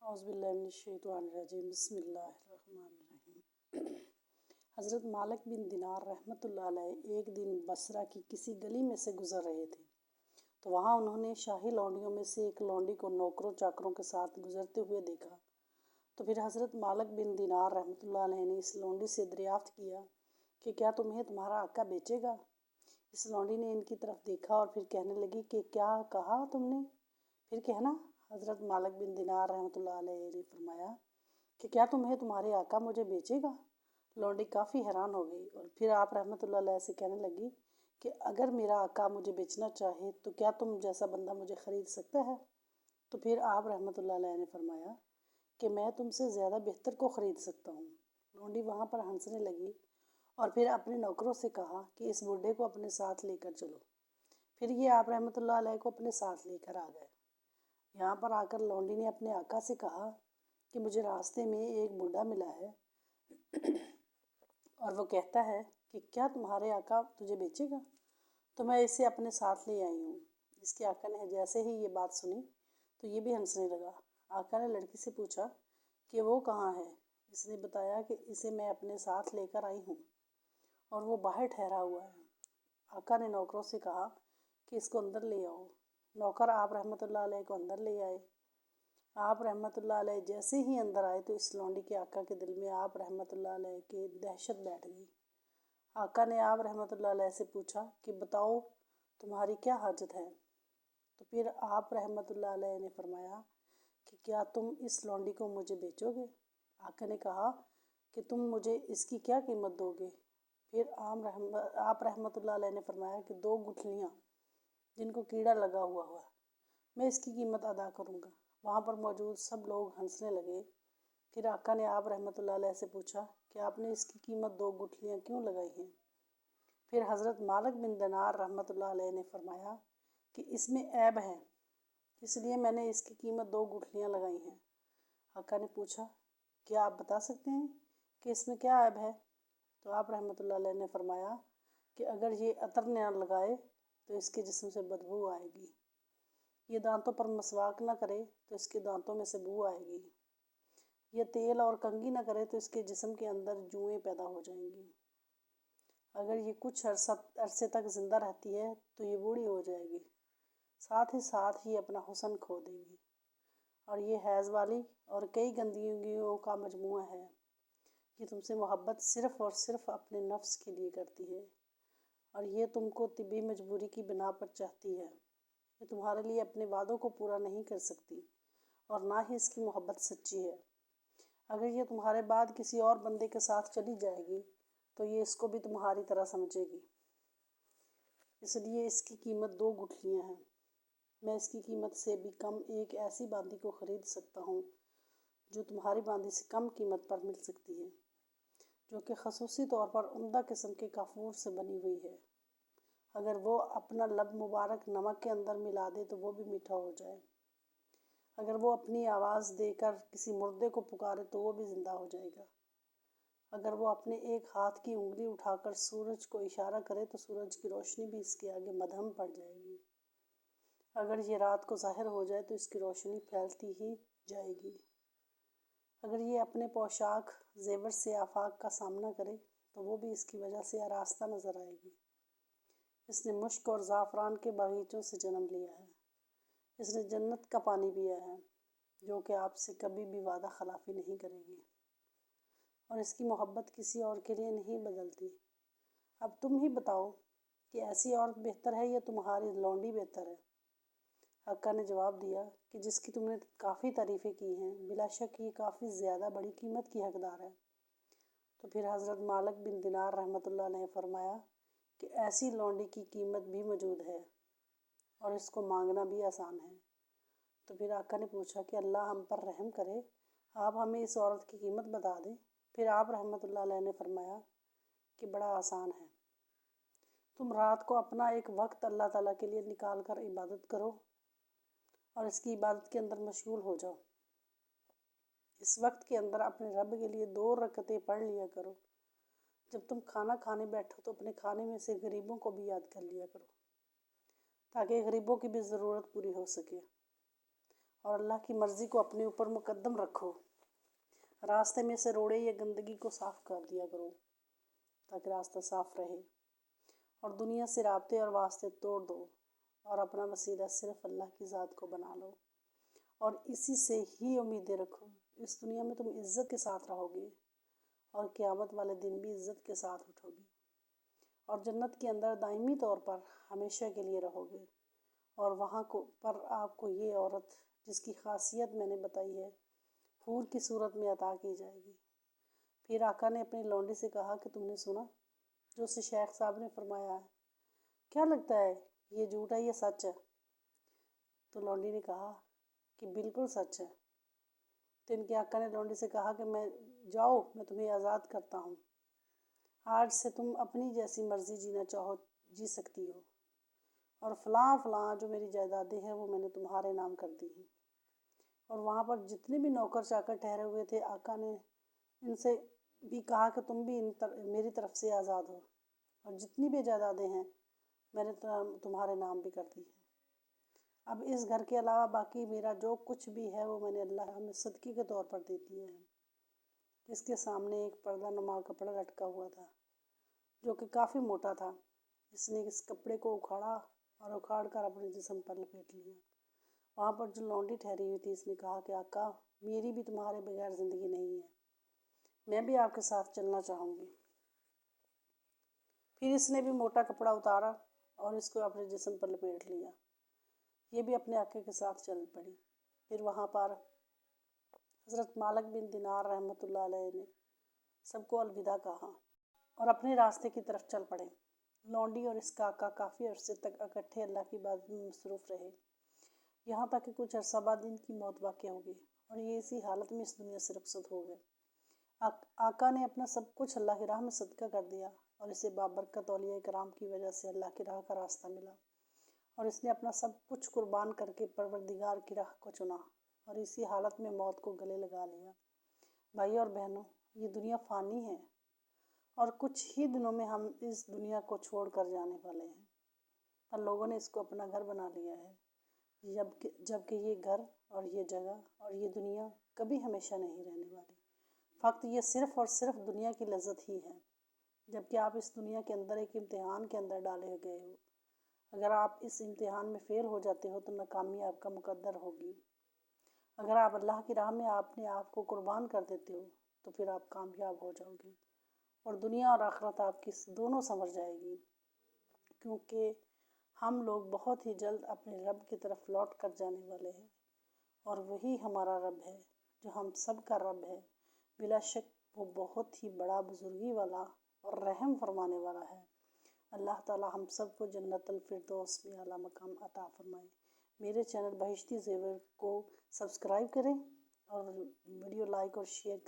औज़ुबिल्लाहिमिनश्शैतानिर्रजीम बिस्मिल्लाहिर्रहमानिर्रहीम। हज़रत मालिक बिन दिनार रहमतुल्लाह अलैह एक दिन बसरा की किसी गली में से गुज़र रहे थे, तो वहाँ उन्होंने शाही लौंडियों में से एक लौंडी को नौकरों चाकरों के साथ गुज़रते हुए देखा। तो फिर हज़रत मालिक बिन दिनार रहमतुल्लाह अलैह ने इस लौंडी से दरियाफ़्त किया कि क्या तुम्हें तुम्हारा आका बेचेगा। इस लौंडी ने इनकी तरफ देखा और फिर कहने लगी कि क्या कहा तुमने, फिर कहना। हज़रत मालिक बिन दिनार रहमतुल्लाह अलैह ने फरमाया कि क्या तुम्हें तुम्हारे आका मुझे बेचेगा। लौंडी काफ़ी हैरान हो गई और फिर आप रहमतुल्लाह अलैह से कहने लगी कि अगर मेरा आका मुझे बेचना चाहे तो क्या तुम जैसा बंदा मुझे ख़रीद सकता है। तो फिर आप रहमतुल्लाह अलैह ने फरमाया कि मैं तुमसे ज़्यादा बेहतर को ख़रीद सकता हूँ। लौंडी वहाँ पर हंसने लगी और फिर अपने नौकरों से कहा कि इस बूढ़े को अपने साथ लेकर चलो। फिर ये आप रहमतुल्लाह अलैह को अपने साथ लेकर आ गए। यहाँ पर आकर लौंडी ने अपने आका से कहा कि मुझे रास्ते में एक बूढ़ा मिला है और वो कहता है कि क्या तुम्हारे आका तुझे बेचेगा, तो मैं इसे अपने साथ ले आई हूँ। इसके आका ने जैसे ही ये बात सुनी तो ये भी हंसने लगा। आका ने लड़की से पूछा कि वो कहाँ है। इसने बताया कि इसे मैं अपने साथ लेकर आई हूँ और वो बाहर ठहरा हुआ है। आका ने नौकरों से कहा कि इसको अंदर ले आओ। नौकर आप रहमतुल्लाह अलैह को अंदर ले आए। आप रहमतुल्लाह अलैह जैसे ही अंदर आए तो इस लौंडी के आका के दिल में आप रहमतुल्लाह अलैह की दहशत बैठ गई। आका ने आप रहमतुल्लाह अलैह से पूछा कि बताओ तुम्हारी क्या हाजत है। तो फिर आप रहमतुल्लाह अलैह ने फरमाया कि क्या तुम इस लौंडी को मुझे बेचोगे। आका ने कहा कि तुम मुझे इसकी क्या कीमत दोगे। फिर आप रहमतुल्लाह अलैह ने फरमाया कि 2 गुठलियाँ जिनको कीड़ा लगा हुआ है, मैं इसकी कीमत अदा करूँगा। वहाँ पर मौजूद सब लोग हंसने लगे। फिर आका ने आप रहमतुल्लाह अलैह से पूछा कि आपने इसकी कीमत 2 गुठलियाँ क्यों लगाई हैं। फिर हज़रत मालिक बिन दिनार रहमतुल्लाह अलैह ने फरमाया कि इसमें ऐब है, इसलिए मैंने इसकी कीमत 2 गुठलियाँ लगाई हैं। आका ने पूछा क्या आप बता सकते हैं कि इसमें क्या ऐब है। तो आप रहमतुल्लाह अलैह ने फरमाया कि अगर ये अतर न लगाए तो इसके जिस्म से बदबू आएगी। ये दांतों पर मसवाक न करे तो इसके दांतों में से बू आएगी। ये तेल और कंघी न करे तो इसके जिस्म के अंदर जुएँ पैदा हो जाएंगी। अगर ये कुछ अरसे तक ज़िंदा रहती है तो ये बूढ़ी हो जाएगी, साथ ही अपना हुस्न खो देगी। और ये हैज़ वाली और कई गंदगियों का मजमुआ है। ये तुमसे मोहब्बत सिर्फ़ और सिर्फ अपने नफ्स के लिए करती है और ये तुमको तिब्बी मजबूरी की बिना पर चाहती है। ये तुम्हारे लिए अपने वादों को पूरा नहीं कर सकती और ना ही इसकी मोहब्बत सच्ची है। अगर ये तुम्हारे बाद किसी और बंदे के साथ चली जाएगी तो ये इसको भी तुम्हारी तरह समझेगी। इसलिए इसकी कीमत 2 गुठलियाँ हैं। मैं इसकी कीमत से भी कम एक ऐसी बांदी को ख़रीद सकता हूँ जो तुम्हारी बांदी से कम कीमत पर मिल सकती है, जो कि ख़ुसूसी तौर पर उम्दा किस्म के काफूर से बनी हुई है। अगर वो अपना लब मुबारक नमक के अंदर मिला दे तो वो भी मीठा हो जाए। अगर वो अपनी आवाज़ देकर किसी मुर्दे को पुकारे तो वो भी ज़िंदा हो जाएगा। अगर वो अपने एक हाथ की उंगली उठाकर सूरज को इशारा करे तो सूरज की रोशनी भी इसके आगे मध्यम पड़ जाएगी। अगर ये रात को ज़ाहिर हो जाए तो इसकी रोशनी फैलती ही जाएगी। अगर ये अपने पोशाक जेवर से आफाक का सामना करे तो वो भी इसकी वजह से आरास्ता नज़र आएगी। इसने मुश्क और ज़ाफ़रान के बागीचों से जन्म लिया है। इसने जन्नत का पानी पिया है जो कि आपसे कभी भी वादा खिलाफ़ी नहीं करेगी और इसकी मोहब्बत किसी और के लिए नहीं बदलती। अब तुम ही बताओ कि ऐसी औरत बेहतर है या तुम्हारी लौंडी बेहतर है। आका ने जवाब दिया कि जिसकी तुमने काफ़ी तारीफ़ें की हैं, बिलाशक ये काफ़ी ज़्यादा बड़ी कीमत की हकदार है। तो फिर हज़रत मालिक बिन दिनार रहमतुल्लाह ने फरमाया कि ऐसी लौंडी की कीमत भी मौजूद है और इसको मांगना भी आसान है। तो फिर आका ने पूछा कि अल्लाह हम पर रहम करे, आप हमें इस औरत की कीमत बता दें। फिर आप रहमतुल्लाह अलैह ने फरमाया कि बड़ा आसान है। तुम रात को अपना एक वक्त अल्लाह ताला के लिए निकाल कर इबादत करो और इसकी इबादत के अंदर मशगूल हो जाओ। इस वक्त के अंदर अपने रब के लिए 2 रकअतें पढ़ लिया करो। जब तुम खाना खाने बैठो तो अपने खाने में से गरीबों को भी याद कर लिया करो ताकि गरीबों की भी ज़रूरत पूरी हो सके اور اللہ کی مرضی کو اپنے اوپر مقدم رکھو۔ راستے میں سے روڑے یا گندگی کو صاف کر دیا کرو تاکہ راستہ صاف رہے، اور دنیا سے رابطے اور واسطے توڑ دو اور اپنا وسیلہ صرف اللہ کی ذات کو بنا لو، اور اسی سے ہی امیدیں رکھو۔ اس دنیا میں تم عزت کے ساتھ رہو گے اور قیامت والے دن بھی عزت کے ساتھ اٹھو گے، اور جنت کے اندر دائمی طور پر ہمیشہ کے لیے رہو گے، اور وہاں پر آپ کو یہ عورت جس کی خاصیت میں نے بتائی ہے حور کی صورت میں عطا کی جائے گی۔ پھر آقا نے اپنی لونڈی سے کہا کہ تم نے سنا جو اسے شیخ صاحب نے فرمایا ہے، کیا لگتا ہے یہ جھوٹ ہے یا سچ ہے؟ تو لونڈی نے کہا کہ بالکل سچ ہے۔ تو ان کے آقا نے لونڈی سے کہا کہ جاؤ میں تمہیں آزاد کرتا ہوں، آج سے تم اپنی جیسی مرضی جینا چاہو جی سکتی ہو، اور فلاں فلاں جو میری جائیدادیں ہیں وہ میں نے تمہارے نام کر دی ہیں۔ اور وہاں پر جتنے بھی نوکر چاکر ٹھہرے ہوئے تھے، آقا نے ان سے بھی کہا کہ تم بھی میری طرف سے آزاد ہو، اور جتنی بھی جائیدادیں ہیں میں نے تمہارے نام بھی کر دی ہیں۔ اب اس گھر کے علاوہ باقی میرا جو کچھ بھی ہے وہ میں نے اللہ میں صدقے کے طور پر دے دیے ہیں۔ اس کے سامنے ایک پردہ نما کپڑا لٹکا ہوا تھا جو کہ کافی موٹا تھا۔ اس نے اس کپڑے کو اکھاڑا اور اکھاڑ کر اپنے جسم پر لپیٹ لیا۔ وہاں پر جو لونڈی ٹھہری ہوئی تھی اس نے کہا کہ آقا میری بھی تمہارے بغیر زندگی نہیں ہے، میں بھی آپ کے ساتھ چلنا چاہوں گی۔ پھر اس نے بھی موٹا کپڑا اتارا اور اس کو اپنے جسم پر لپیٹ لیا، یہ بھی اپنے آقے کے ساتھ چل پڑی۔ پھر وہاں پر حضرت مالک بن دینار رحمۃ اللہ علیہ نے سب کو الوداع کہا اور اپنے راستے کی طرف چل پڑے۔ لونڈی اور اس کا آقا کافی عرصے تک اکٹھے اللہ کی عبادت میں مصروف رہے، یہاں تک کہ کچھ عرصہ بعد ان کی موت واقع ہو گئی اور یہ اسی حالت میں اس دنیا سے رخصت ہو گئے۔ آقا نے اپنا سب کچھ اللہ کی راہ میں صدقہ کر دیا اور اسے بابرکت اولیاء کرام کی وجہ سے اللہ کی راہ کا راستہ ملا، اور اس نے اپنا سب کچھ قربان کر کے پروردگار کی راہ کو چنا اور اسی حالت میں موت کو گلے لگا لیا۔ بھائی اور بہنوں، یہ دنیا فانی ہے اور کچھ ہی دنوں میں ہم اس دنیا کو چھوڑ کر جانے والے ہیں، پر لوگوں نے اس کو اپنا گھر بنا لیا ہے، جبکہ یہ گھر اور یہ جگہ اور یہ دنیا کبھی ہمیشہ نہیں رہنے والی۔ فقط یہ صرف اور صرف دنیا کی لذت ہی ہے، جبکہ آپ اس دنیا کے اندر ایک امتحان کے اندر ڈالے گئے ہو۔ اگر آپ اس امتحان میں فیل ہو جاتے ہو تو ناکامی آپ کا مقدر ہوگی۔ اگر آپ اللہ کی راہ میں اپنے آپ کو قربان کر دیتے ہو تو پھر آپ کامیاب ہو جاؤ گے، اور دنیا اور آخرت آپ کی دونوں سنور جائے گی، کیونکہ ہم لوگ بہت ہی جلد اپنے رب کی طرف لوٹ کر جانے والے ہیں، اور وہی ہمارا رب ہے جو ہم سب کا رب ہے۔ بلا شک وہ بہت ہی بڑا بزرگی والا اور رحم فرمانے والا ہے۔ اللہ تعالی ہم سب کو جنت الفردوس میں اعلیٰ مقام عطا فرمائے۔ میرے چینل بہشتی زیور کو سبسکرائب کریں اور ویڈیو لائک اور شیئر کریں۔